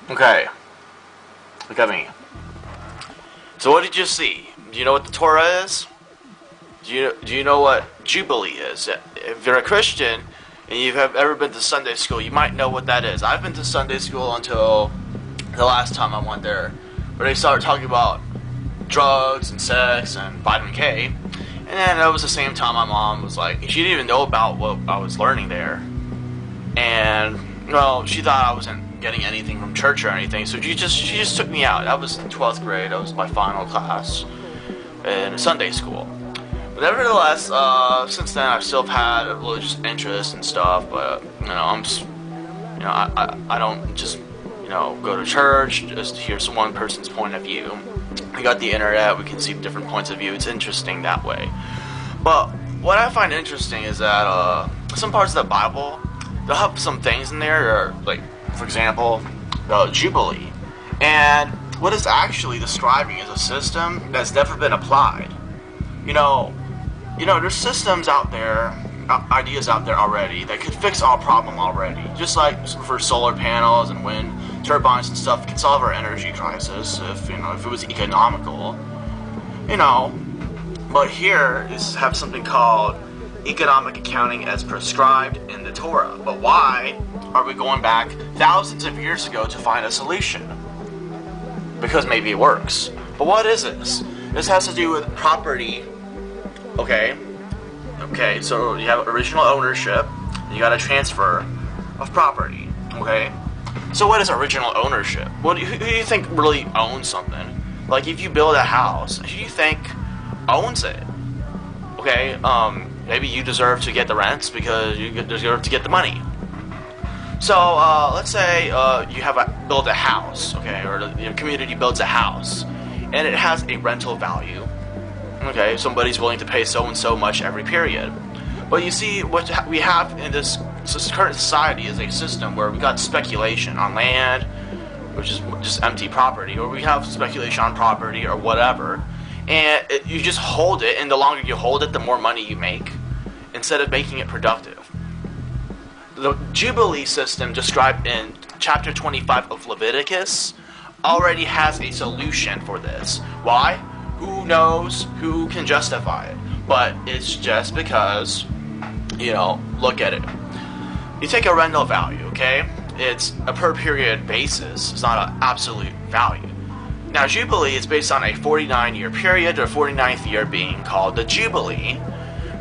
Okay, look at me. So what did you see? Do you know what the Torah is? Do you know what Jubilee is? If you're a Christian and you have ever been to Sunday school, you might know what that is. I've been to Sunday school until the last time I went there, where they started talking about drugs and sex and vitamin K. And then that was the same time my mom was like, she didn't even know about what I was learning there. And, well, she thought I wasn't getting anything from church or anything, so she just took me out. That was 12th grade. That was my final class in Sunday school. But nevertheless, since then I've still had a religious interest and stuff, but, I don't just, go to church just to hear one person's point of view. We got the internet, we can see different points of view. It's interesting that way. But what I find interesting is that some parts of the Bible, they'll have some things in there, like, for example, the Jubilee. And what it's actually describing is a system that's never been applied. There's systems out there, ideas out there already that could fix our problem already. Just like for solar panels and wind turbines and stuff, can solve our energy crisis if it was economical. But here is have something called economic accounting as prescribed in the Torah. But why are we going back thousands of years ago to find a solution? Because maybe it works. But what is this? This has to do with property. Okay, so you have original ownership, and you got a transfer of property. Okay, so what is original ownership? Who do you think really owns something? Like, if you build a house, who do you think owns it? Okay, maybe you deserve to get the rents because you deserve to get the money. So, let's say you have build a house, okay, or the community builds a house, and it has a rental value. Okay, somebody's willing to pay so and so much every period. But you see, what we have in this current society is a system where we got speculation on land, which is just empty property, or we have speculation on property or whatever, and you just hold it, and the longer you hold it, the more money you make, instead of making it productive. The Jubilee system described in chapter 25 of Leviticus already has a solution for this. Why? Who knows? Who can justify it? But it's just because, look at it. You take a rental value, okay? It's a per period basis. It's not an absolute value. Now, Jubilee is based on a 49-year period, the 49th year being called the Jubilee.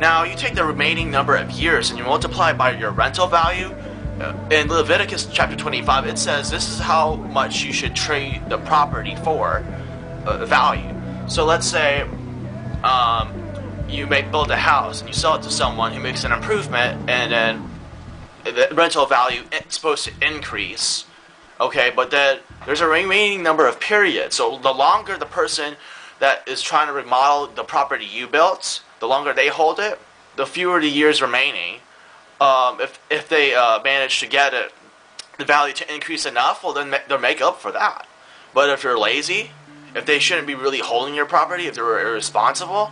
Now, you take the remaining number of years and you multiply it by your rental value. In Leviticus chapter 25, it says this is how much you should trade the property for value. So let's say you build a house and you sell it to someone who makes an improvement, and then the rental value is supposed to increase. Okay, but then there's a remaining number of periods. So the longer the person that is trying to remodel the property you built, the longer they hold it, the fewer the years remaining. If they manage to get the value to increase enough, well, then they'll make up for that. But if you're lazy, if they shouldn't be really holding your property, if they're irresponsible,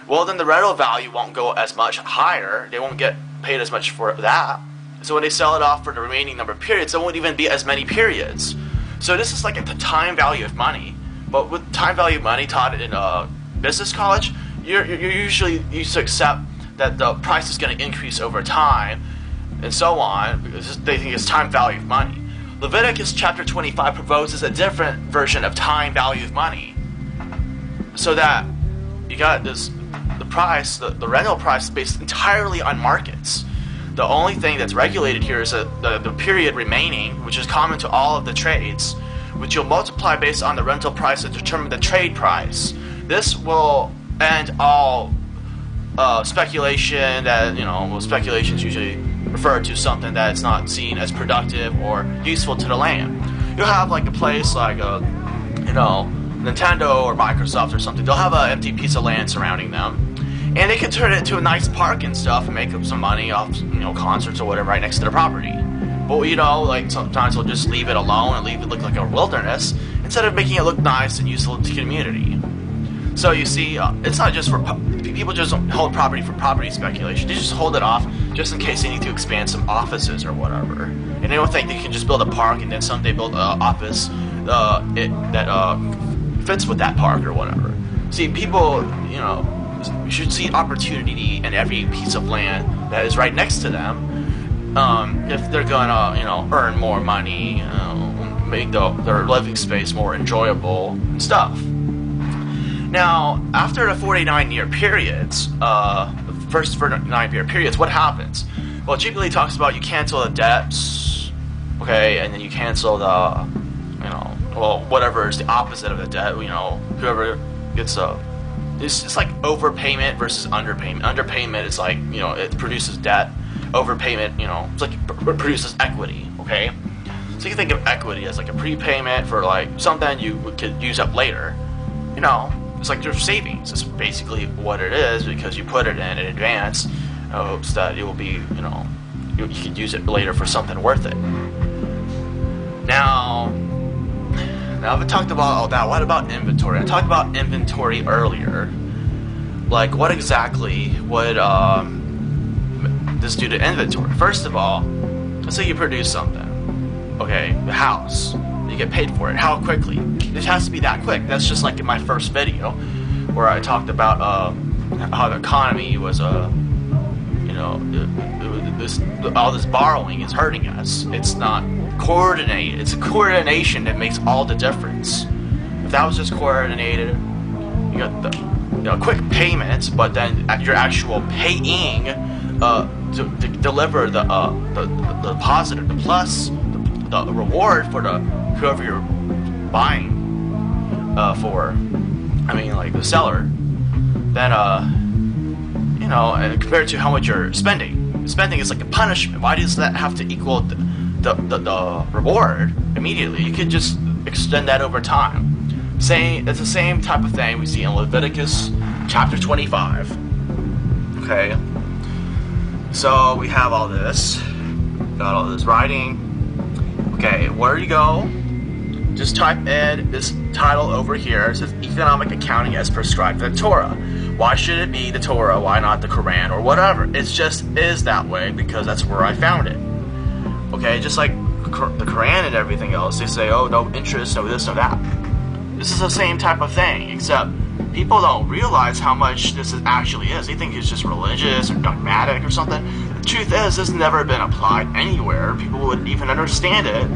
well, then the rental value won't go as much higher. They won't get paid as much for that. So when they sell it off for the remaining number of periods, there won't even be as many periods. So this is like the time value of money. But with time value of money taught in business college, you're usually used to accept that the price is going to increase over time and so on, because they think it's time value of money. Leviticus chapter 25 proposes a different version of time value of money, so that you got the price, the rental price is based entirely on markets. The only thing that's regulated here is the period remaining, which is common to all of the trades, which you'll multiply based on the rental price to determine the trade price. This will end all speculation that, speculation is usually referred to something that's not seen as productive or useful to the land. You'll have like a place like Nintendo or Microsoft or something. They'll have an empty piece of land surrounding them, and they can turn it into a nice park and stuff and make up some money off concerts or whatever right next to their property. But like sometimes they'll just leave it alone and leave it look like a wilderness instead of making it look nice and useful to the community. So you see, it's not just for people just don't hold property for property speculation. They just hold it off just in case they need to expand some offices or whatever. And they don't think they can just build a park and then someday build an office that fits with that park or whatever. See, people, you know, should see opportunity in every piece of land that is right next to them. If they're gonna, you know, earn more money, make their living space more enjoyable and stuff. Now, after the 49-year periods, the first 49-year periods, what happens? Well, Jubilee talks about you cancel the debts, okay, and then you cancel the, you know, well, whatever is the opposite of the debt, you know, whoever gets it's like overpayment versus underpayment. Underpayment is like, you know, it produces debt. Overpayment, you know, it's like it produces equity, okay? So you can think of equity as like a prepayment for like something you could use up later, you know. It's like your savings. It's basically what it is because you put it in advance in hopes that it will be, you know, you could use it later for something worth it. Now I've talked about all that. What about inventory? I talked about inventory earlier. Like, what exactly would this do to inventory? First of all, let's say you produce something. Okay, the house. You get paid for it. How quickly? It has to be that quick. That's just like in my first video where I talked about how the economy was, you know, all this borrowing is hurting us. It's not coordinated. It's coordination that makes all the difference. If that was just coordinated, you got the, you know, quick payments, but then your actual paying to deliver the positive, the plus, the reward for the whoever you're buying for, I mean, like the seller, then you know, and compared to how much you're spending is like a punishment. Why does that have to equal the reward immediately? You could just extend that over time. It's the same type of thing we see in Leviticus chapter 25. Okay, so we have all this, got all this writing. Okay, where you go, just type in this title over here. It says Economic Accounting as Prescribed in the Torah. Why should it be the Torah? Why not the Quran or whatever? It just is that way because that's where I found it. Okay, just like the Quran and everything else, they say, oh, no interest, no this, no that. This is the same type of thing, except people don't realize how much this actually is. They think it's just religious or dogmatic or something. The truth is, this has never been applied anywhere. People wouldn't even understand it,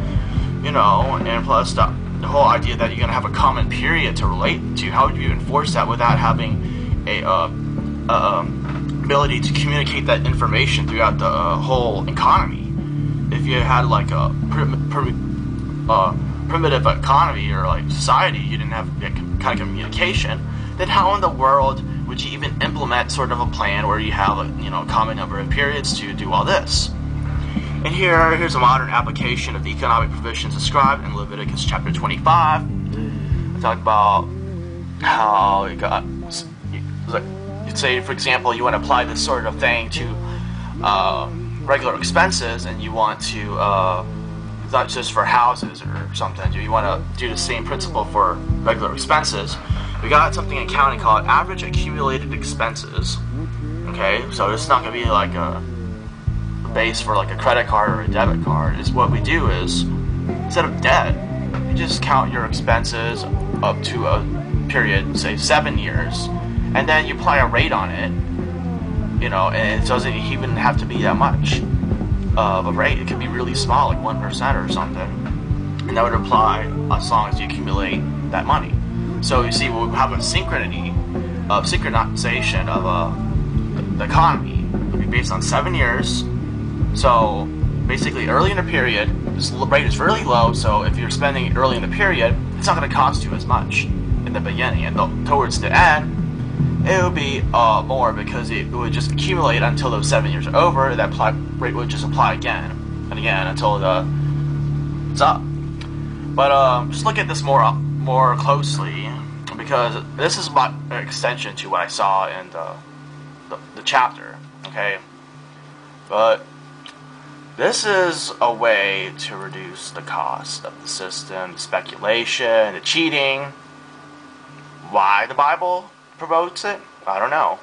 you know, and plus the whole idea that you're going to have a common period to relate to. How would you enforce that without having a ability to communicate that information throughout the whole economy? If you had like a primitive economy or like society, you didn't have that kind of communication, then how in the world would you even implement sort of a plan where you have a, you know, common number of periods to do all this? And here's a modern application of the economic provisions described in Leviticus chapter 25. I talked about how it got, like, you'd say, for example, you want to apply this sort of thing to regular expenses, and you want to not just for houses or something. You want to do the same principle for regular expenses. We got something in accounting called average accumulated expenses. Okay, so it's not going to be like a base for like a credit card or a debit card. Is what we do is, instead of debt, you just count your expenses up to a period, say 7 years, and then you apply a rate on it. You know, and it doesn't even have to be that much of a rate. It could be really small, like 1% or something, and that would apply as long as you accumulate that money. So you see, we'll have a synchronization of the economy. It'll be based on 7 years. So basically, early in the period, this rate is really low. So if you're spending early in the period, it's not going to cost you as much in the beginning, and towards the end, it would be more because it would just accumulate until those 7 years are over. That rate would just apply again and again until it's up. But just look at this more closely, because this is about an extension to what I saw in the chapter. Okay, but this is a way to reduce the cost of the system, the speculation, the cheating. Why the Bible promotes it? I don't know.